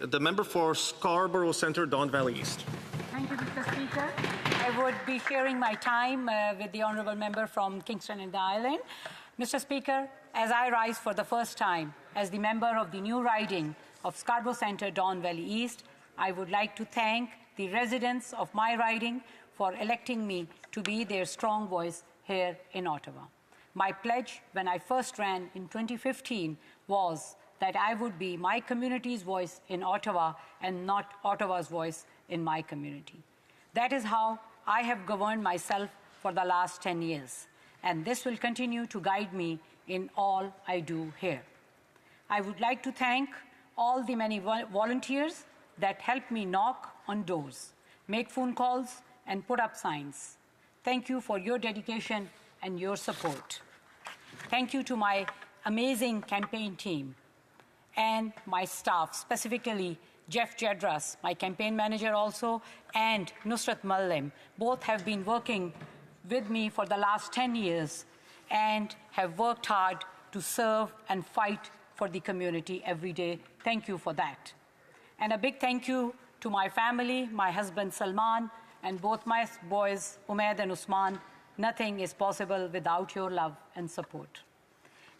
The member for Scarborough Centre-Don Valley East. Thank you, Mr. Speaker. I would be sharing my time with the honourable member from Kingston and the Island. Mr. Speaker, as I rise for the first time as the member of the new riding of Scarborough Centre-Don Valley East, I would like to thank the residents of my riding for electing me to be their strong voice here in Ottawa. My pledge when I first ran in 2015 was that I would be my community's voice in Ottawa and not Ottawa's voice in my community. That is how I have governed myself for the last 10 years, and this will continue to guide me in all I do here. I would like to thank all the many volunteers that help me knock on doors, make phone calls, and put up signs. Thank you for your dedication and your support. Thank you to my amazing campaign team and my staff, specifically Jeff Jedras, my campaign manager also, and Nusrat Mallim. Both have been working with me for the last 10 years and have worked hard to serve and fight for the community every day. Thank you for that. And a big thank you to my family, my husband Salman, and both my boys, Umaid and Usman. Nothing is possible without your love and support.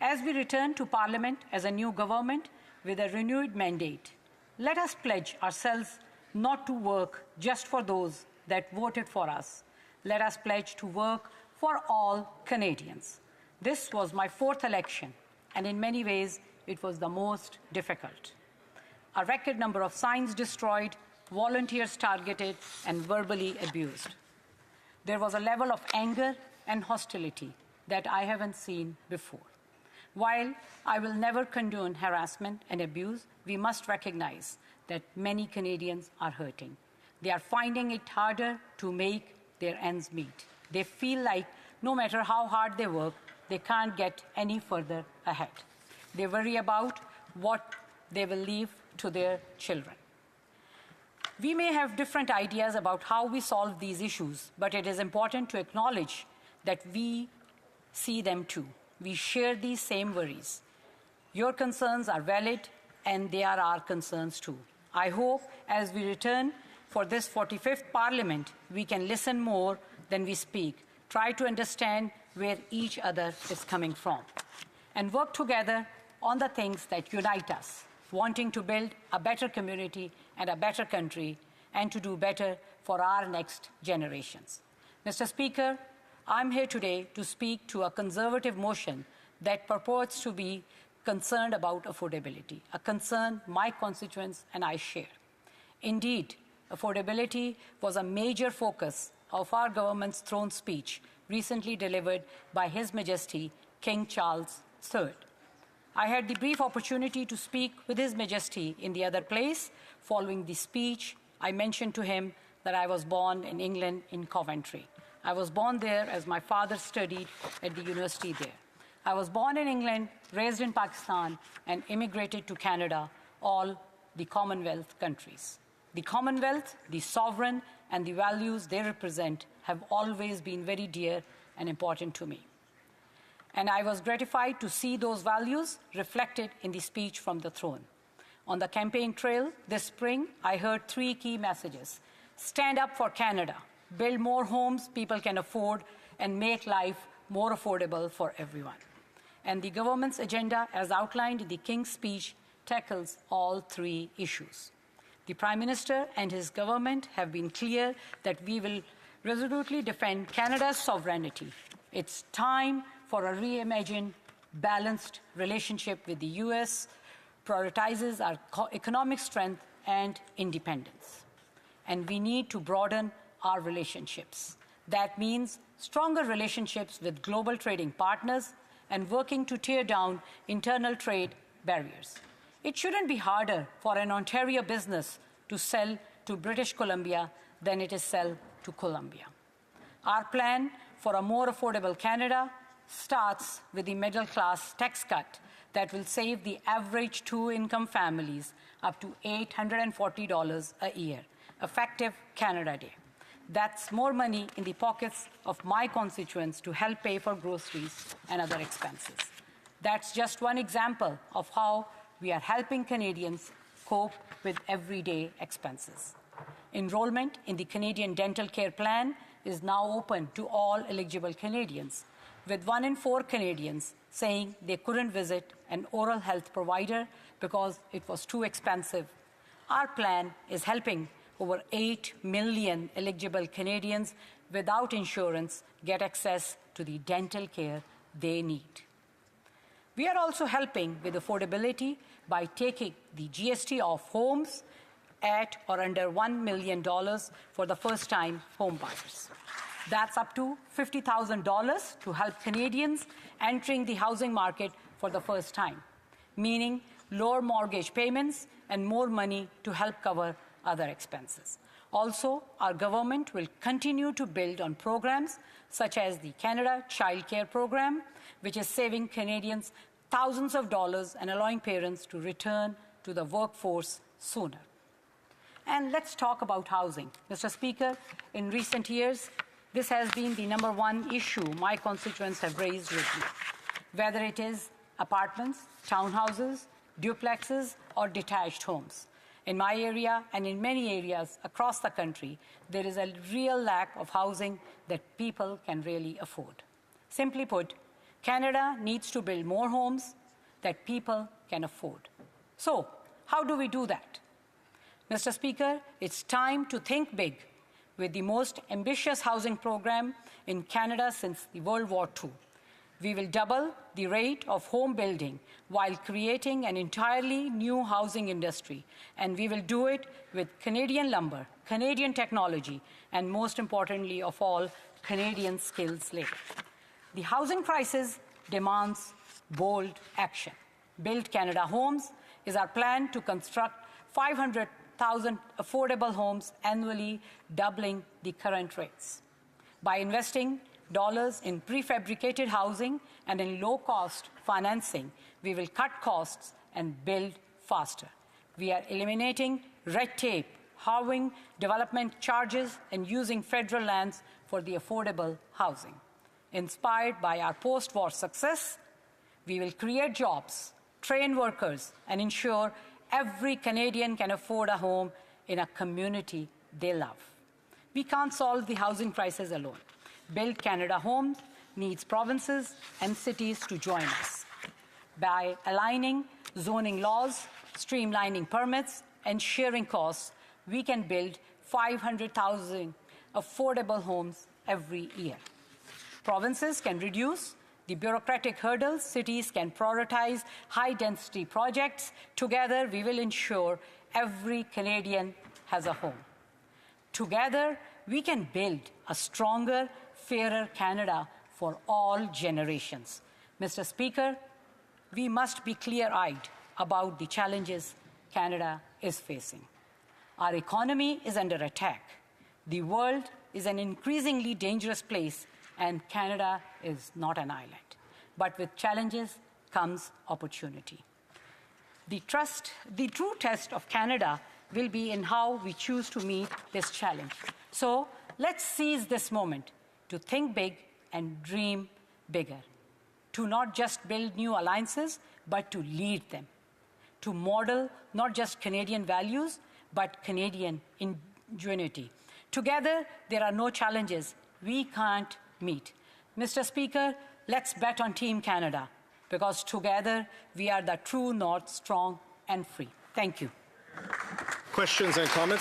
As we return to Parliament as a new government with a renewed mandate, let us pledge ourselves not to work just for those that voted for us. Let us pledge to work for all Canadians. This was my fourth election, and in many ways, it was the most difficult. A record number of signs destroyed, volunteers targeted, and verbally abused. There was a level of anger and hostility that I haven't seen before. While I will never condone harassment and abuse, we must recognize that many Canadians are hurting. They are finding it harder to make their ends meet. They feel like no matter how hard they work, they can't get any further ahead. They worry about what they will leave to their children. We may have different ideas about how we solve these issues, but it is important to acknowledge that we see them too. We share these same worries. Your concerns are valid, and they are our concerns too. I hope as we return for this 45th Parliament, we can listen more than we speak, try to understand where each other is coming from, and work together on the things that unite us, wanting to build a better community and a better country, and to do better for our next generations. Mr. Speaker, I'm here today to speak to a Conservative motion that purports to be concerned about affordability, a concern my constituents and I share. Indeed, affordability was a major focus of our government's throne speech recently delivered by His Majesty King Charles III. I had the brief opportunity to speak with His Majesty in the other place. Following the speech, I mentioned to him that I was born in England in Coventry. I was born there as my father studied at the university there. I was born in England, raised in Pakistan, and immigrated to Canada, all the Commonwealth countries. The Commonwealth, the sovereign, and the values they represent have always been very dear and important to me. And I was gratified to see those values reflected in the speech from the throne. On the campaign trail this spring, I heard three key messages. Stand up for Canada, build more homes people can afford, and make life more affordable for everyone. And the government's agenda, as outlined in the King's speech, tackles all three issues. The Prime Minister and his government have been clear that we will resolutely defend Canada's sovereignty. It's time for a reimagined, balanced relationship with the US, prioritizes our economic strength and independence. And we need to broaden our relationships. That means stronger relationships with global trading partners and working to tear down internal trade barriers. It shouldn't be harder for an Ontario business to sell to British Columbia than it is sell to Colombia. Our plan for a more affordable Canada starts with the middle-class tax cut that will save the average two-income families up to $840 a year, effective Canada Day. That's more money in the pockets of my constituents to help pay for groceries and other expenses. That's just one example of how we are helping Canadians cope with everyday expenses. Enrollment in the Canadian Dental Care Plan is now open to all eligible Canadians, with 1 in 4 Canadians saying they couldn't visit an oral health provider because it was too expensive. Our plan is helping over 8 million eligible Canadians without insurance get access to the dental care they need. We are also helping with affordability by taking the GST off homes at or under $1 million for the first-time home buyers. That's up to $50,000 to help Canadians entering the housing market for the first time, meaning lower mortgage payments and more money to help cover other expenses. Also, our government will continue to build on programs such as the Canada Child Care Program, which is saving Canadians thousands of dollars and allowing parents to return to the workforce sooner. And let's talk about housing. Mr. Speaker, in recent years, this has been the #1 issue my constituents have raised with me, whether it is apartments, townhouses, duplexes, or detached homes. In my area and in many areas across the country, there is a real lack of housing that people can really afford. Simply put, Canada needs to build more homes that people can afford. So, how do we do that? Mr. Speaker, it's time to think big with the most ambitious housing program in Canada since the World War II. We will double the rate of home building while creating an entirely new housing industry, and we will do it with Canadian lumber, Canadian technology, and most importantly of all, Canadian skills labor. The housing crisis demands bold action. Build Canada Homes is our plan to construct 500,000 affordable homes annually, doubling the current rates. By investing dollars in prefabricated housing and in low-cost financing, we will cut costs and build faster. We are eliminating red tape, halving development charges, and using federal lands for the affordable housing. Inspired by our post-war success, we will create jobs, train workers, and ensure every Canadian can afford a home in a community they love. We can't solve the housing crisis alone. Build Canada Homes needs provinces and cities to join us. By aligning zoning laws, streamlining permits, and sharing costs, we can build 500,000 affordable homes every year. Provinces can reduce the bureaucratic hurdles, cities can prioritize high-density projects. Together, we will ensure every Canadian has a home. Together, we can build a stronger, fairer Canada for all generations. Mr. Speaker, we must be clear-eyed about the challenges Canada is facing. Our economy is under attack. The world is an increasingly dangerous place, and Canada is not an island. But with challenges comes opportunity. The true test of Canada will be in how we choose to meet this challenge. So let's seize this moment to think big and dream bigger, to not just build new alliances, but to lead them, to model not just Canadian values, but Canadian ingenuity. Together, there are no challenges we can't meet. Mr. Speaker, let's bet on Team Canada, because together we are the true North, strong and free. Thank you. Questions and comments?